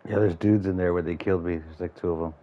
Yeah, there's dudes in there where they killed me. There's like two of them.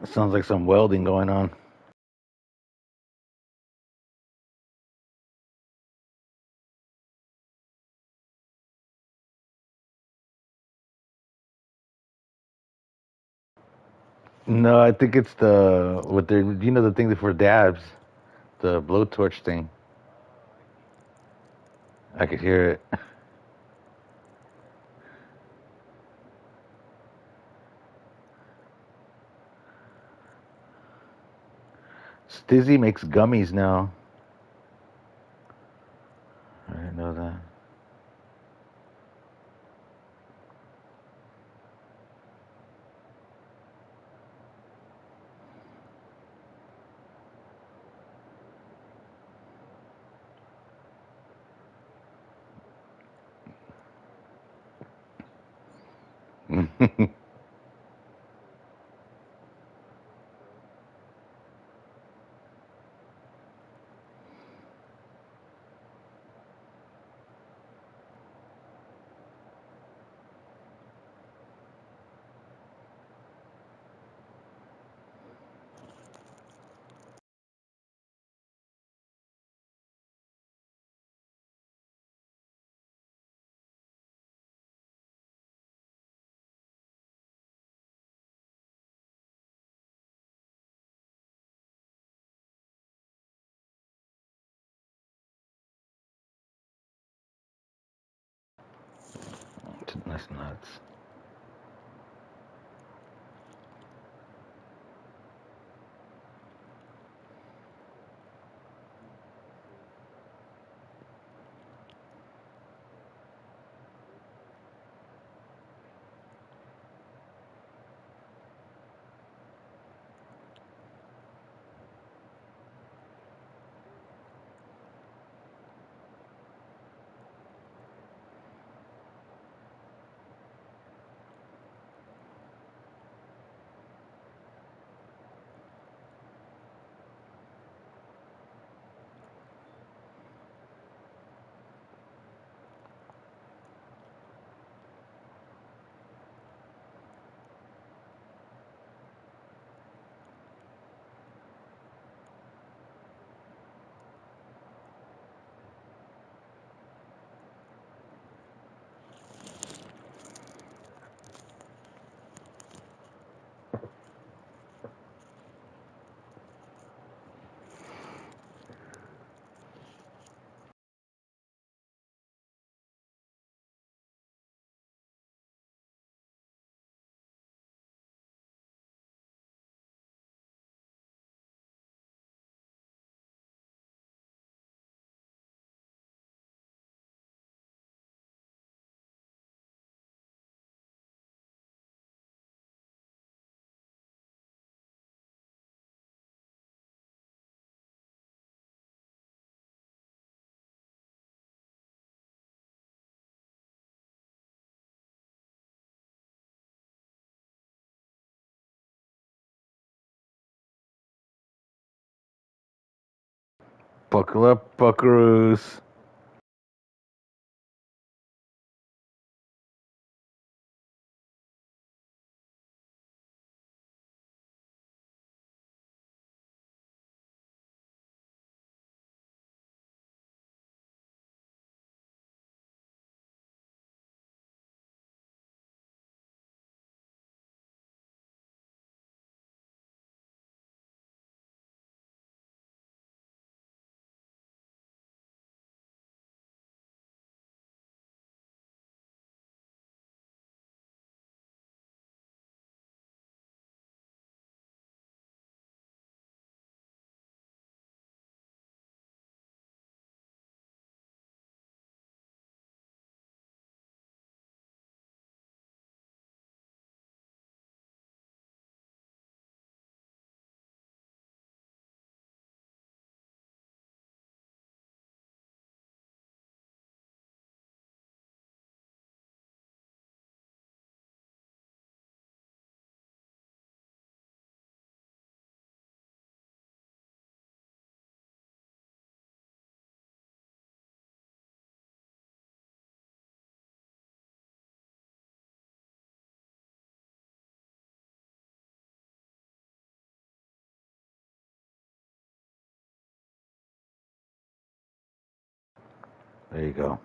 It sounds like some welding going on. No, I think it's the what they're the thing for dabs, the blowtorch thing. I could hear it. Stizzy makes gummies now. I didn't know that. That's nuts. Buckle up, buckaroos. There you go.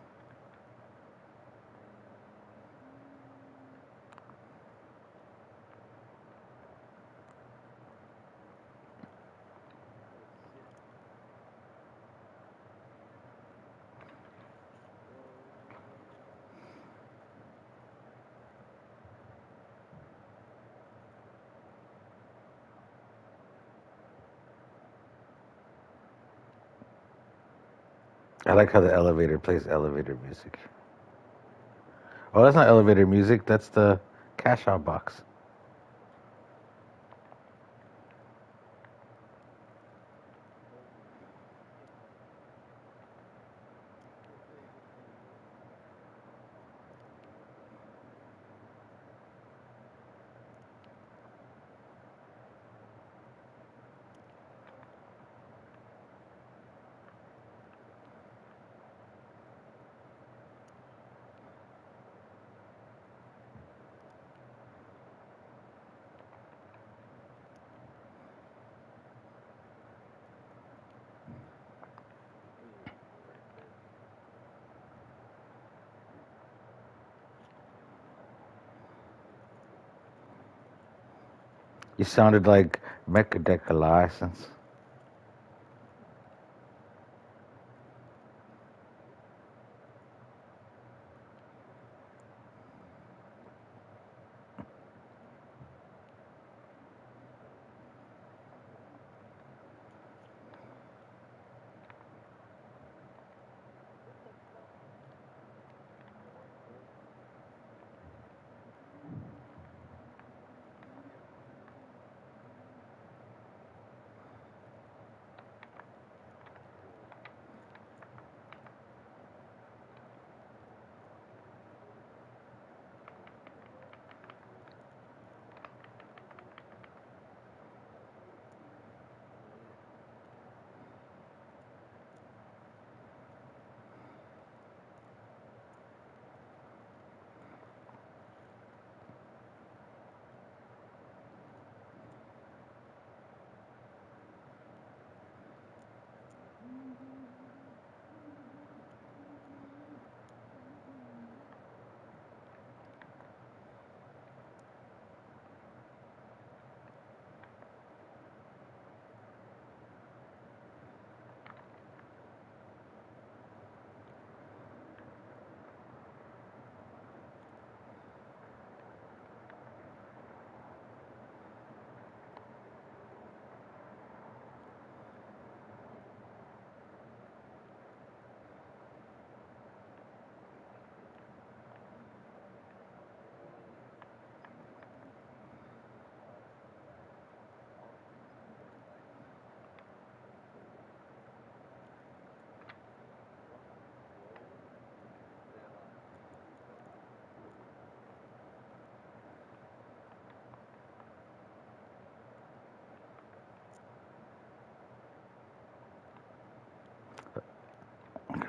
I like how the elevator plays elevator music. Oh, that's not elevator music. That's the cash out box. You sounded like Mechadeka license.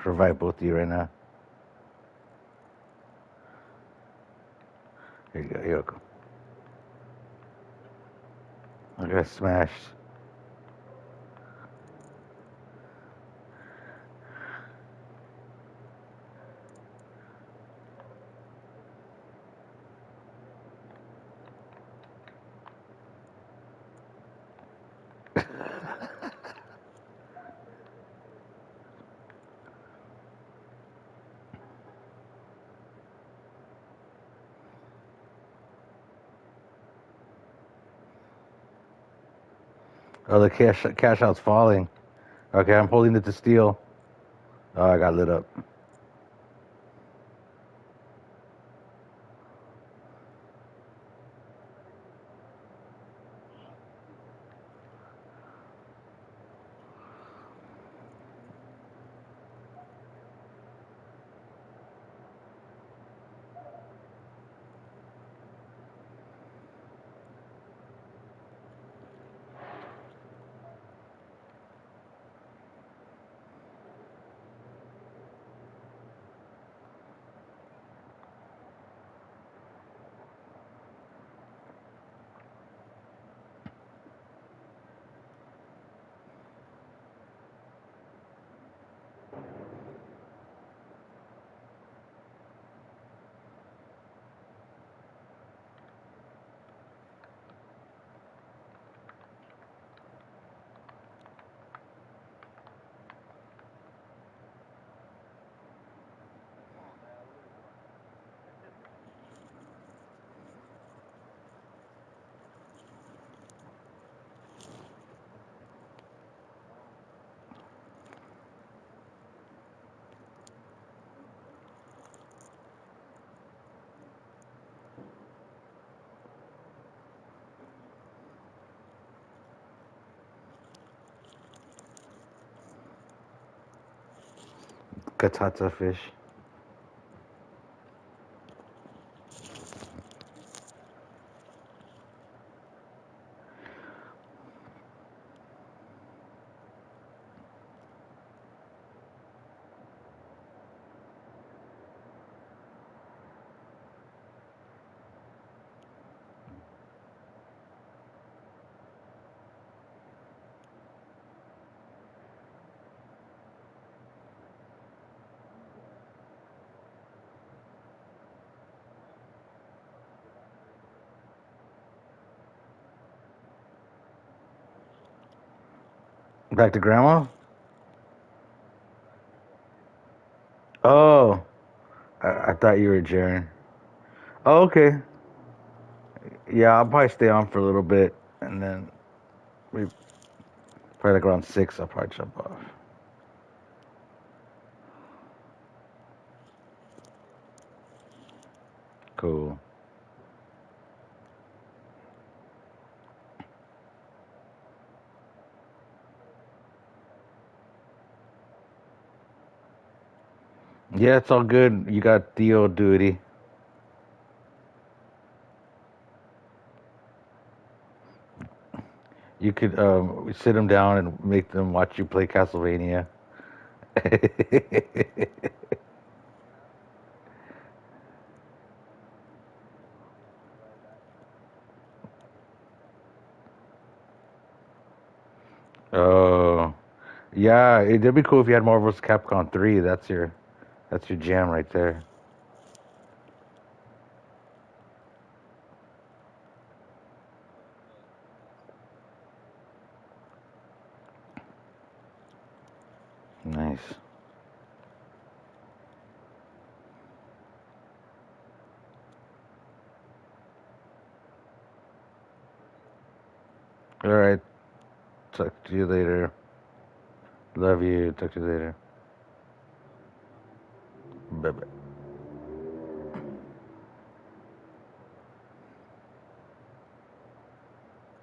revive both of you right now. Here you go, Yoko. I got smashed. Oh, the cash out's falling. Okay, I'm holding it to steal. Oh, I got lit up. Katata fish. Back to grandma? Oh, I thought you were Jaren. Oh, okay. Yeah, I'll probably stay on for a little bit, and then we probably like around 6, I'll probably jump off. Cool. Yeah, it's all good. You got Theo duty. You could sit them down and make them watch you play Castlevania. Oh, yeah, it'd be cool if you had Marvel vs. Capcom 3. That's your jam right there. Nice. All right. Talk to you later. Love you. Talk to you later. Bye bye.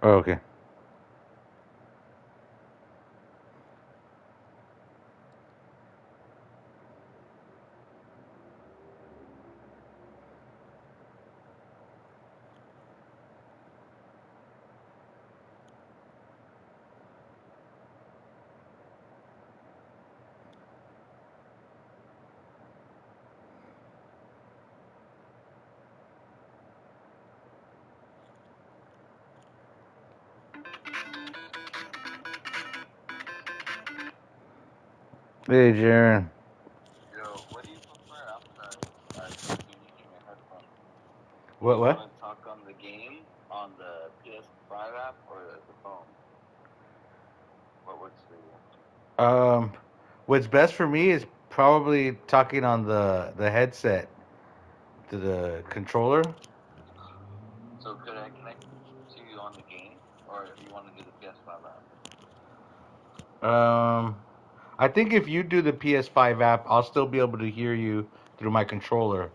Oh, okay. Hey, Jaren. Yo, what do you prefer after using your headphones? Do What? you want What? to talk on the game on the PS5 app or the phone? What works for you? What's best for me is probably talking on the headset to the controller. So could I connect to you on the game, or do you want to do the PS5 app? Um, I think if you do the PS5 app, I'll still be able to hear you through my controller.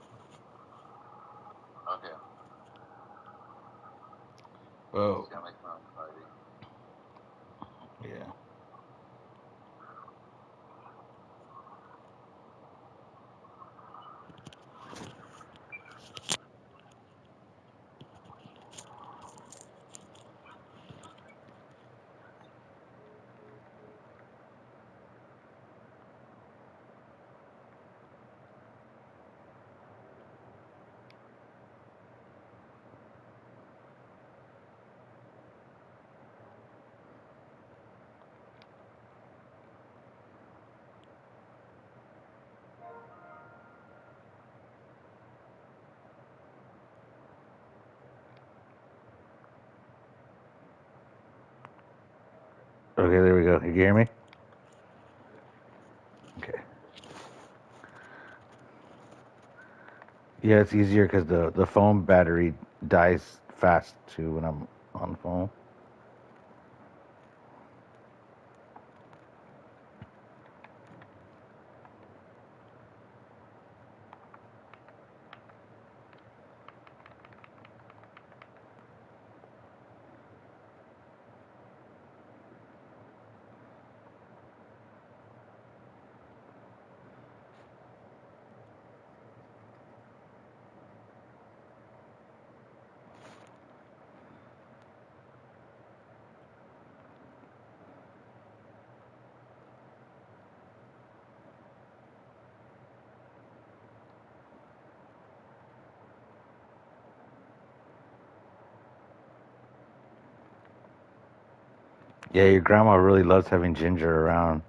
Okay. Let me Oh, see on my phone party. yeah. Okay, there we go. You hear me? Okay. Yeah, it's easier because the phone battery dies fast too when I'm on the phone. Yeah, your grandma really loves having Ginger around.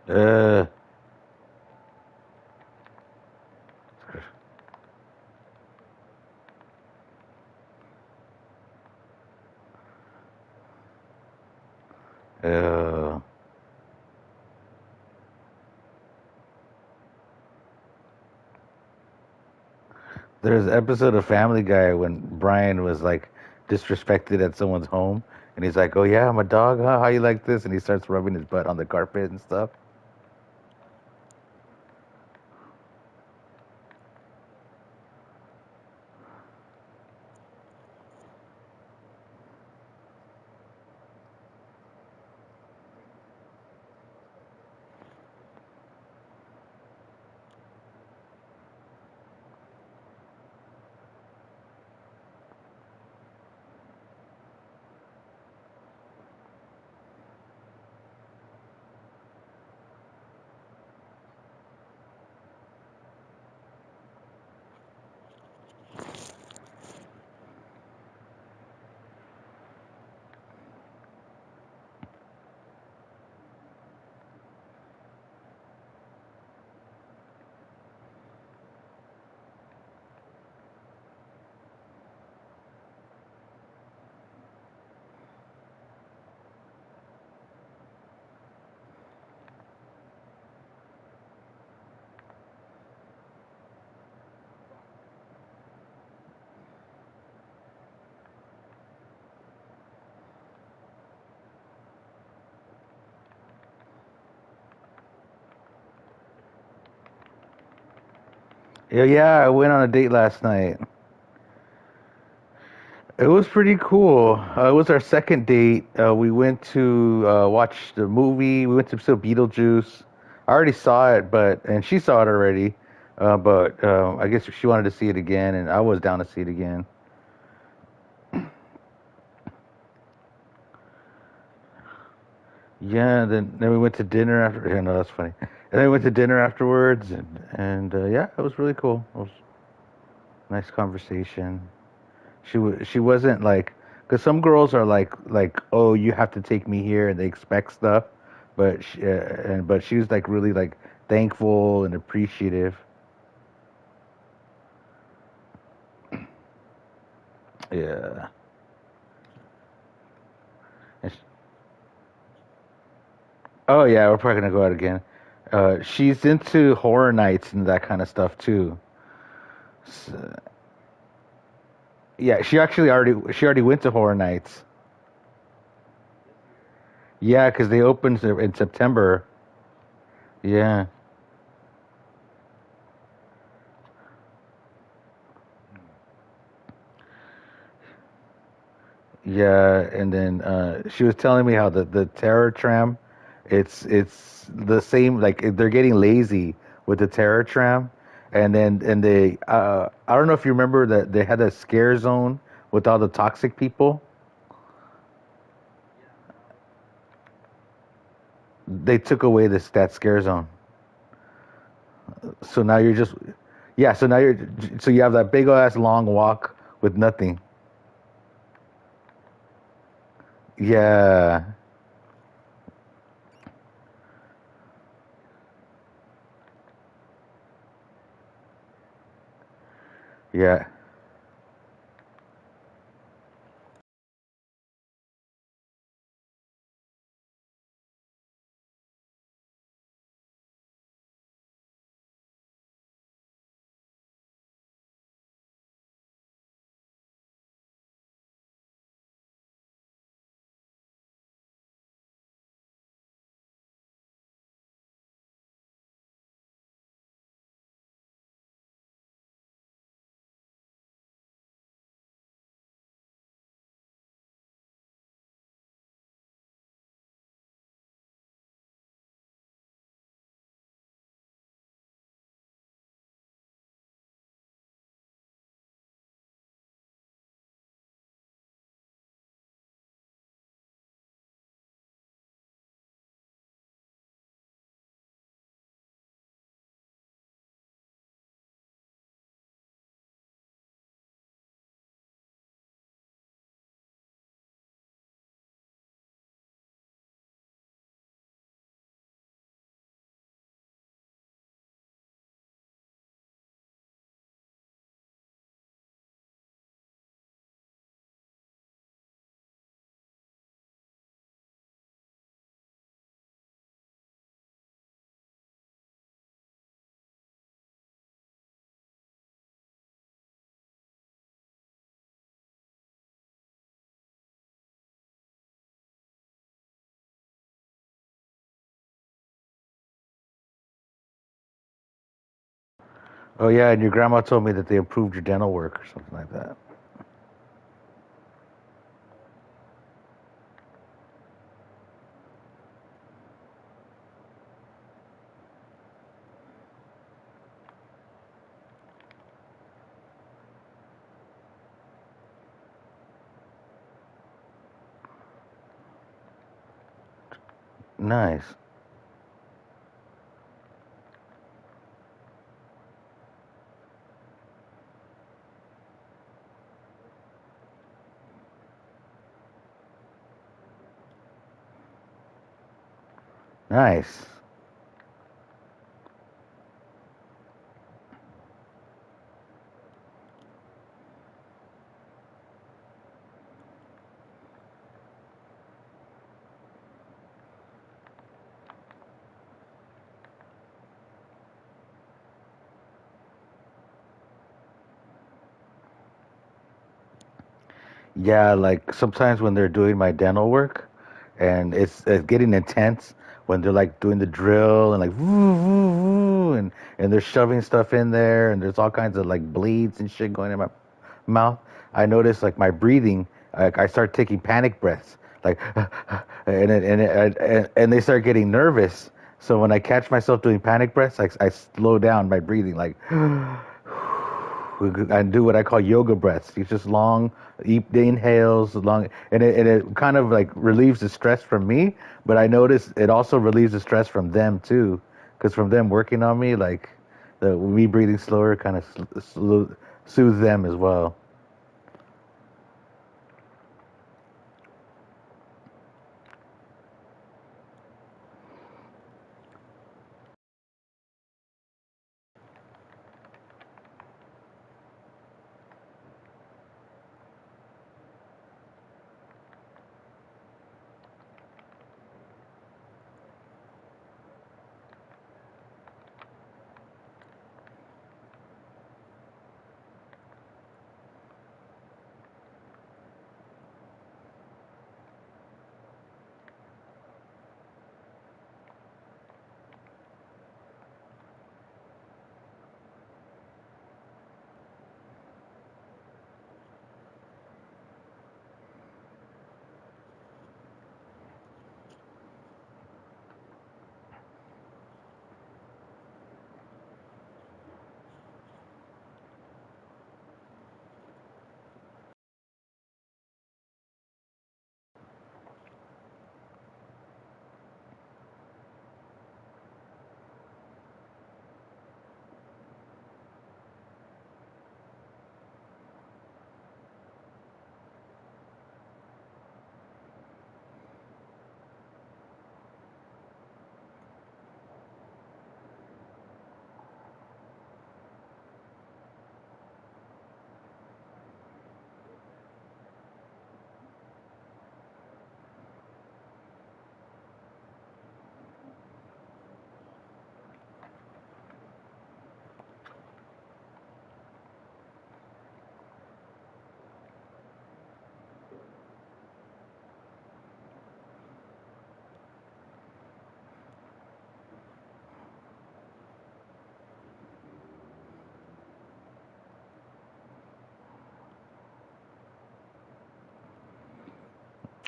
Uh, uh. There's an episode of Family Guy when Brian was like disrespected at someone's home, and he's like, "Oh yeah, I'm a dog, huh? How you like this?" And he starts rubbing his butt on the carpet and stuff. Yeah, I went on a date last night. It was pretty cool. It was our second date. We went to watch the movie. We went to see Beetlejuice. I already saw it, and she saw it already. But I guess she wanted to see it again, and I was down to see it again. Yeah. Then we went to dinner after. Yeah, no, that's funny. And then we went to dinner afterwards, and yeah, it was really cool. It was a nice conversation. She wasn't like, because some girls are like, oh, you have to take me here, and they expect stuff, but she was like really like thankful and appreciative. Yeah. And sh oh yeah, we're probably gonna go out again. She's into horror nights and that kind of stuff too. So, yeah, she already went to horror nights. Yeah, because they opened in September. Yeah. Yeah, and then she was telling me how the terror tram, it's the same. Like they're getting lazy with the terror tram, and they I don't know if you remember that they had a scare zone with all the toxic people. They took away this that scare zone, so now you're just yeah. So you have that big ass long walk with nothing. Yeah, yeah, oh yeah. And your grandma told me that they approved your dental work or something like that. Nice. Nice. Yeah, like sometimes when they're doing my dental work and it's getting intense when they're like doing the drill and like woo, woo, woo, and they're shoving stuff in there and there's all kinds of like bleeds and shit going in my mouth. I notice like my breathing, like I start taking panic breaths, like, and they start getting nervous. So when I catch myself doing panic breaths, I slow down my breathing, like, and do what I call yoga breaths. It's just long, deep inhales, long, and it kind of like relieves the stress from me. But I notice it also relieves the stress from them too, because from them working on me, like, the me breathing slower kind of soothes them as well.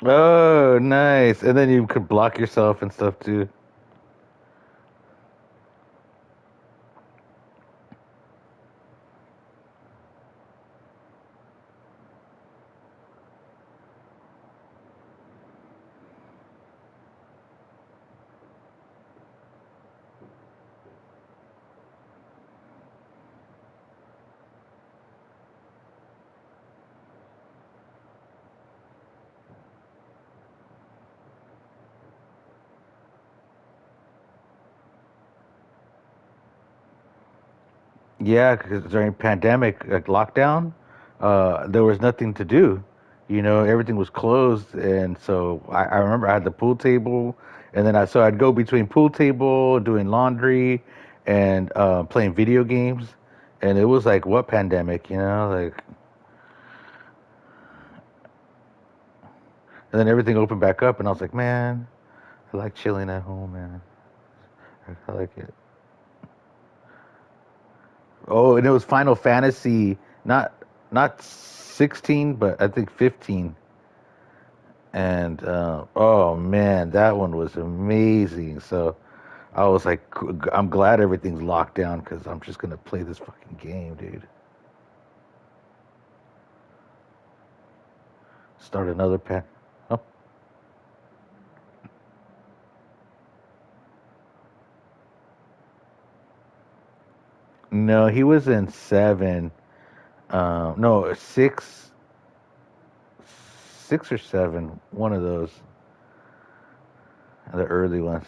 Oh, nice. And then you could block yourself and stuff too. Yeah, because during pandemic, like lockdown, there was nothing to do. You know, everything was closed, and so I remember I had the pool table, and then I'd go between pool table, doing laundry, and playing video games, and it was like what pandemic, you know, like, and then everything opened back up, and I was like, man, I like chilling at home, man. I like it. Oh, and it was Final Fantasy, not 16, but I think 15. And oh man, that one was amazing. So I was like, I'm glad everything's locked down because I'm just gonna play this fucking game, dude. Start another pen. Oh no, he was in seven. No, six or seven. One of those, the early ones.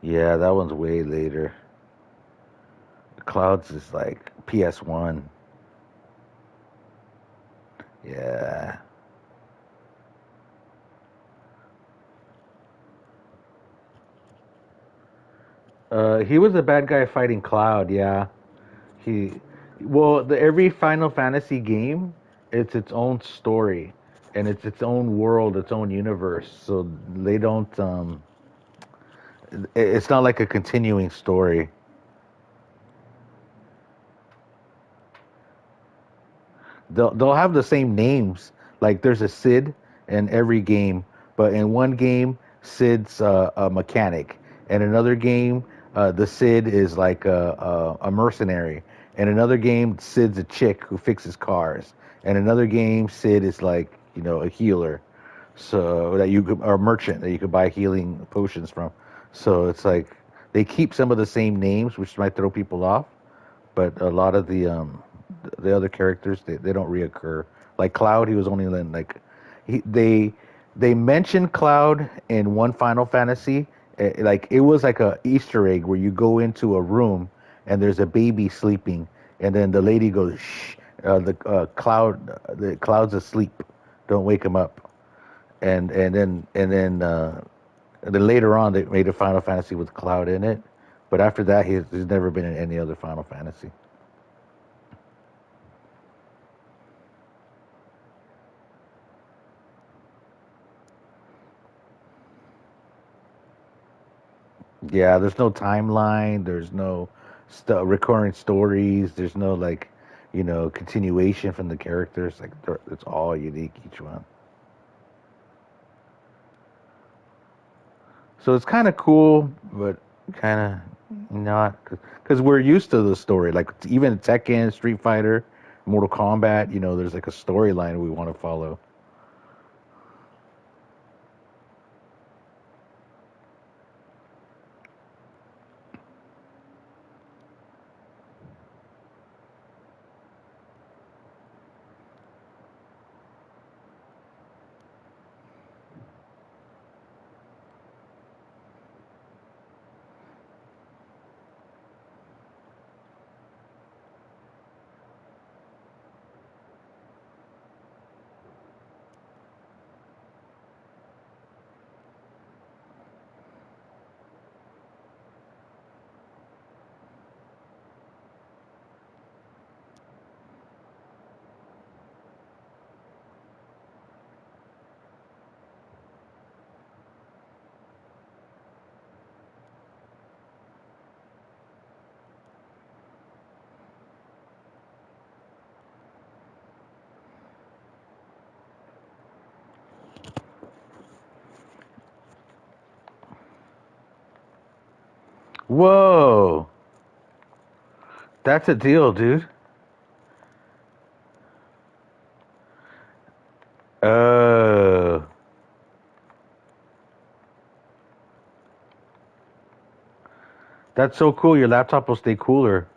Yeah, that one's way later. Clouds is like PS1. Yeah. He was a bad guy fighting Cloud. Yeah. He, well, every Final Fantasy game, it's its own story, and it's its own world, its own universe. So they don't. It's not like a continuing story. They'll have the same names. Like there's a Sid in every game, but in one game, Sid's a mechanic. In another game, the Sid is like a mercenary. In another game, Sid's a chick who fixes cars. In another game, Sid is like a healer, so that you could, or a merchant that you could buy healing potions from. So it's like they keep some of the same names, which might throw people off, but a lot of the other characters they don't reoccur. Like Cloud, he was only in like he they mentioned Cloud in one Final Fantasy. Like it was like a Easter egg where you go into a room and there's a baby sleeping, and then the lady goes, "Shh, the Cloud's asleep. Don't wake him up." And then later on they made a Final Fantasy with Cloud in it, but after that he's never been in any other Final Fantasy. Yeah, there's no timeline. There's no recurring stories. There's no like, continuation from the characters. Like it's all unique each one. So it's kind of cool, but kind of not because we're used to the story. Like even Tekken, Street Fighter, Mortal Kombat. There's like a storyline we want to follow. Whoa, that's a deal, dude. Uh, that's so cool. Your laptop will stay cooler.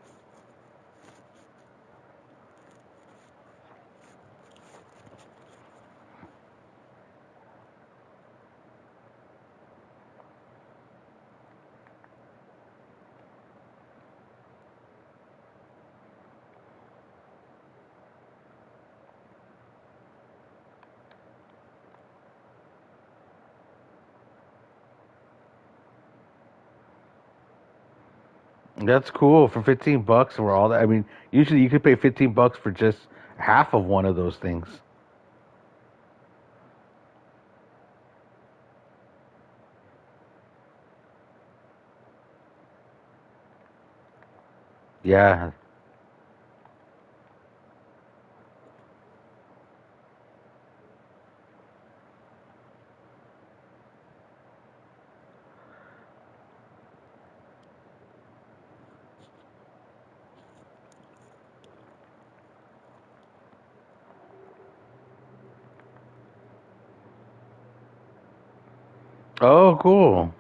That's cool for 15 bucks for all that. I mean, usually you could pay 15 bucks for just half of one of those things. Yeah. Oh, cool.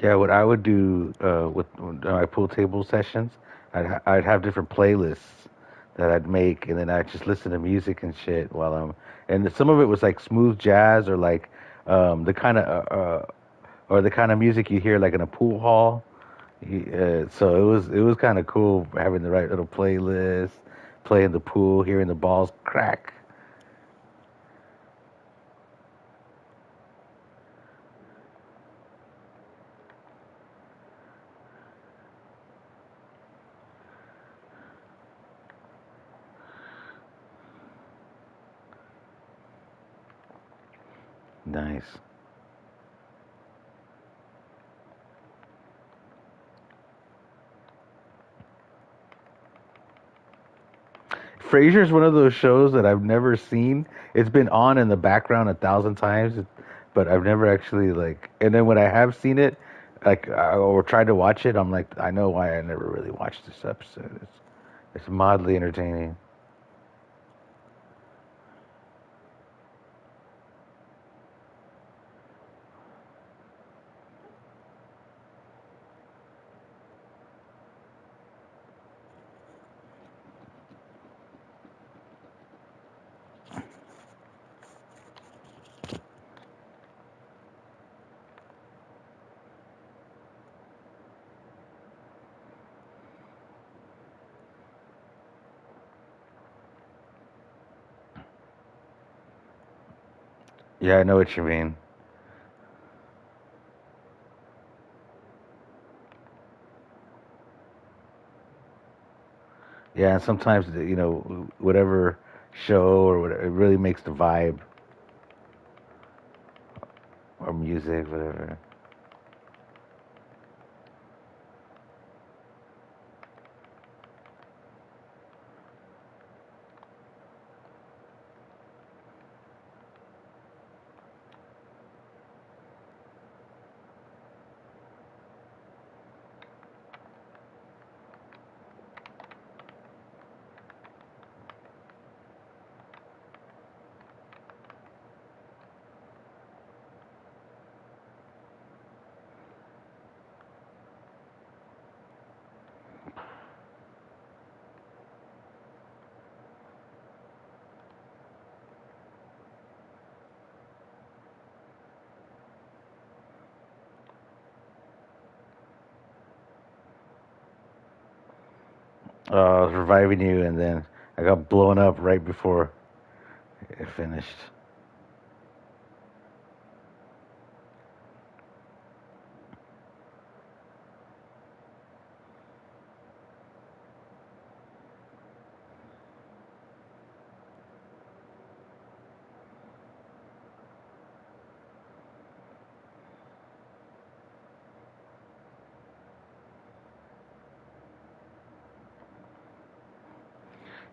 Yeah, what I would do with my pool table sessions, I'd have different playlists that I'd make, and then I'd just listen to music and shit while I'm. And some of it was like smooth jazz or like the kind of or the kind of music you hear like in a pool hall. So it was kind of cool having the right little playlist, playing the pool, hearing the balls crack. Nice. Frasier's one of those shows that I've never seen. It's been on in the background 1,000 times, but I've never actually like. And then when I have seen it, like or tried to watch it, I'm like, I know why I never really watched this episode. It's mildly entertaining. Yeah, I know what you mean. Yeah, and sometimes whatever show or whatever, it really makes the vibe or music, whatever. I was reviving you, and then I got blown up right before it finished.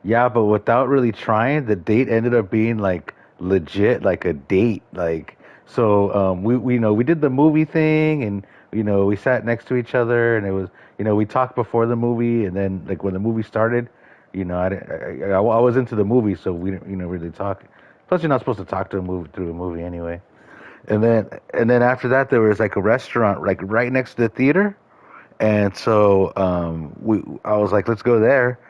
Yeah, but without really trying, the date ended up being like legit, like a date. Like so, we we did the movie thing, and we sat next to each other, and it was we talked before the movie, and then like when the movie started, I didn't, I was into the movie, so we didn't really talk. Plus, you're not supposed to talk to a movie through a movie anyway. And then after that, there was like a restaurant like right next to the theater, and so we I was like, let's go there.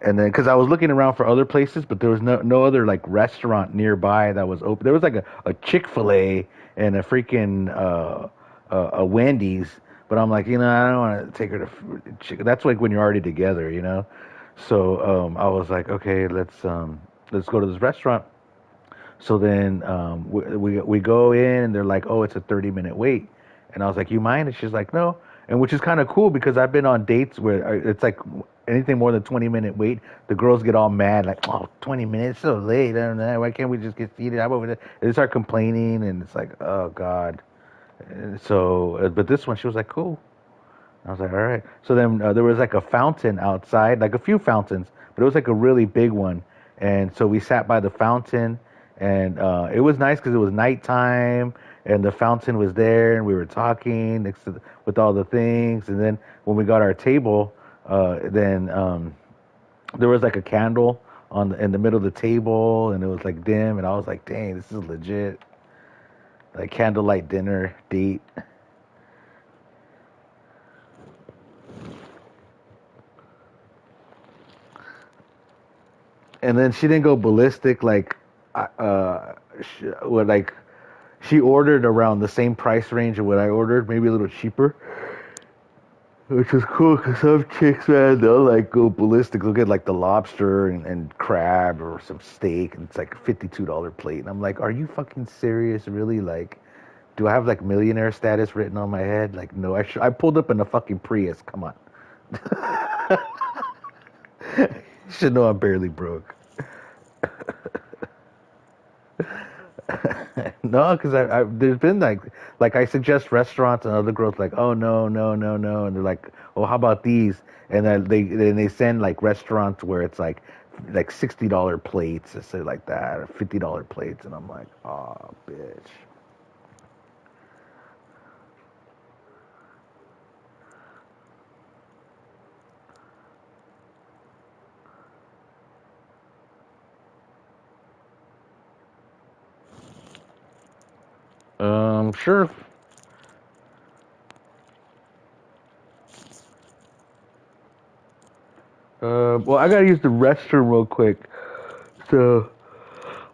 And then, because I was looking around for other places, but there was no other like restaurant nearby that was open. There was like a Chick-fil-A and a freaking a Wendy's, but I'm like, I don't want to take her to chicken. That's like when you're already together. So I was like, okay, let's go to this restaurant. So then we go in, and they're like, oh, it's a 30-minute wait. And I was like, you mind? And she's like, no. And which is kind of cool because I've been on dates where it's like anything more than 20-minute wait, the girls get all mad, like, oh, 20 minutes, so late. I don't know. Why can't we just get seated? I'm over there. And they start complaining, and it's like, oh, God. And so, but this one, she was like, cool. I was like, all right. So then there was like a fountain outside, like a few fountains, but it was like a really big one. And so we sat by the fountain, and it was nice because it was nighttime, and the fountain was there, and we were talking with all the things. And then when we got our table, then there was like a candle in the middle of the table, and it was like dim, and I was like, dang, this is legit, like candlelight dinner date. And then she didn't go ballistic like, what like she ordered around the same price range of what I ordered, maybe a little cheaper, which was cool because some chicks, man, they'll like go ballistic. They'll get like the lobster and crab or some steak, and it's like a $52 plate. And I'm like, are you fucking serious? Really? Like, do I have like millionaire status written on my head? Like, no, I pulled up in a fucking Prius. Come on. You should know I'm barely broke. No, because there's been like I suggest restaurants and other girls like, oh no no no no, and they're like, oh how about these, and then they send like restaurants where it's like $60 plates or say like that, or $50 plates, and I'm like, oh bitch. Sure. Well, I gotta use the restroom real quick, so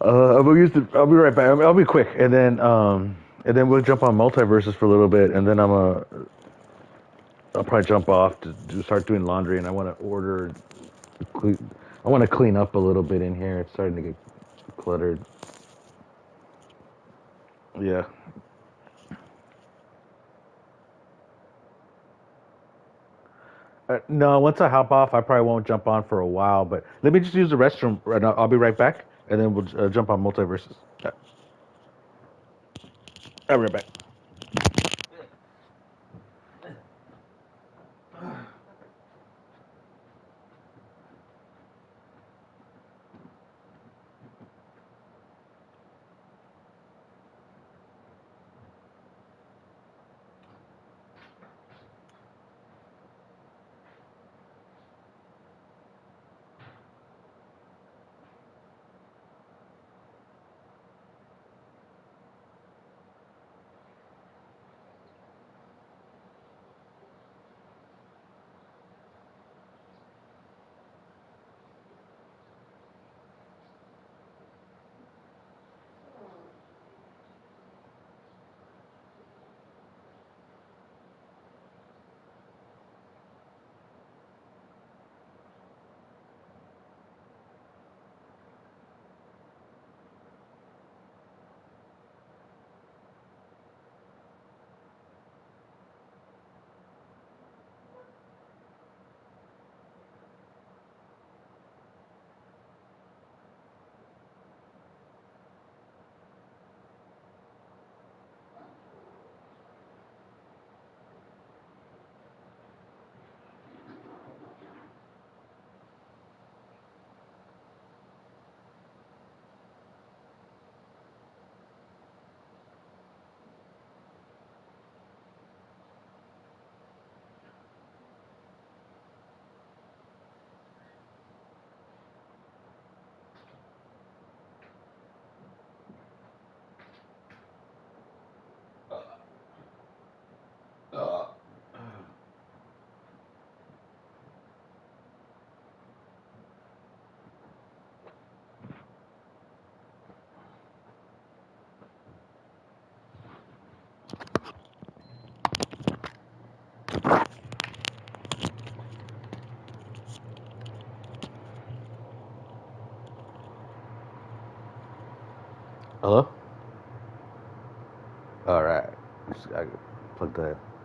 I'm gonna use the. I'll be right back. I'll be quick, and then we'll jump on multiverses for a little bit, and then I'll probably jump off to start doing laundry, and I want to I want to clean up a little bit in here. It's starting to get cluttered. Yeah. No, once I hop off, I probably won't jump on for a while. But let me just use the restroom, and I'll be right back, and then we'll jump on multiverses. I'll be right back. Hello. All right. Just gotta plug that.